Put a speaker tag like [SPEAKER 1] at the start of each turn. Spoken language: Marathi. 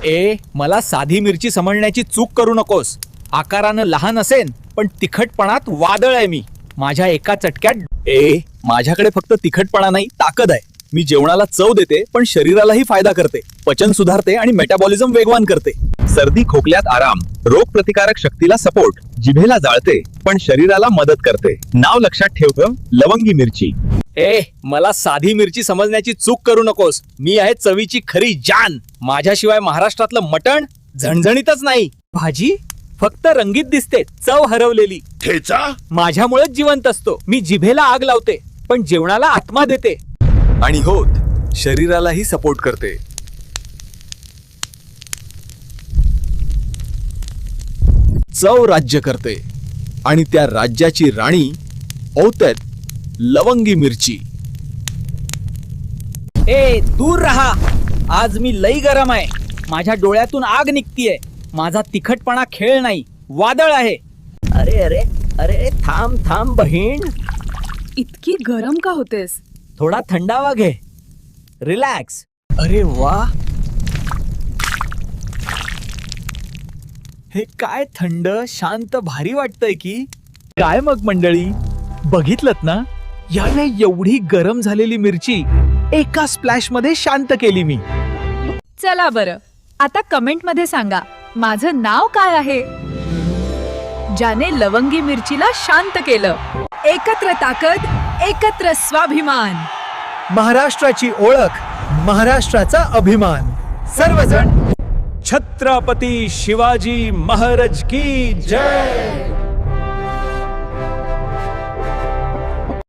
[SPEAKER 1] ए मला साधी मिरची समजण्याची चूक करू नकोस. आकारानं लहान असेन पण तिखटपणात वादळ आहे मी. माझ्या एका चटक्यात माझ्याकडे फक्त तिखटपणा नाही, ताकद आहे. मी जेवणाला चव देते पण शरीरालाही फायदा करते. पचन सुधारते आणि मेटाबॉलिझम वेगवान करते. सर्दी खोकल्यात आराम, रोग प्रतिकारक शक्तीला सपोर्ट, जिभेला जाळते पण शरीराला मदत करते. नाव लक्षात ठेव, लवंगी मिरची. मला साधी मिरची समजण्याची चूक करू नकोस. मी आहे चवीची खरी जान. माझ्याशिवाय महाराष्ट्रातलं मटण झणझणीतच नाही. भाजी फक्त रंगीत दिसते, चव हरवलेली.
[SPEAKER 2] ठेचा
[SPEAKER 1] माझ्यामुळेच जिवंत असतो. मी जिभेला आग लावते पण जेवणाला आत्मा देते.
[SPEAKER 3] आणि होत शरीरालाही सपोर्ट करते. चव राज्य करते आणि त्या राज्याची राणी औत्यात लवंगी मिरची.
[SPEAKER 1] दूर रहा. आज मी लई गरम आहे. माझ्या डोळ्यातून आग निघतीये. माझा तिखटपणा खेळ नाही, वादळ आहे. अरे अरे अरे थांब थांब बहीण.
[SPEAKER 4] इतकी गरम का होतेस?
[SPEAKER 1] थोडा थंडावा घे, रिलॅक्स. अरे वा, हे काय थंड शांत भारी वाटतंय की काय. मग मंडळी बघितलत ना, याने एवढी गरम झालेली मिरची एका स्प्लॅश मध्ये शांत केली मी.
[SPEAKER 4] चला बरं, आता कमेंट मध्ये सांगा माझं नाव काय आहे, ज्याने लवंगी मिरचीला शांत केलं. एकत्र ताकद, एकत्र स्वाभिमान.
[SPEAKER 1] महाराष्ट्राची ओळख, महाराष्ट्राचा अभिमान. सर्वजण छत्रपती शिवाजी महाराज की जय.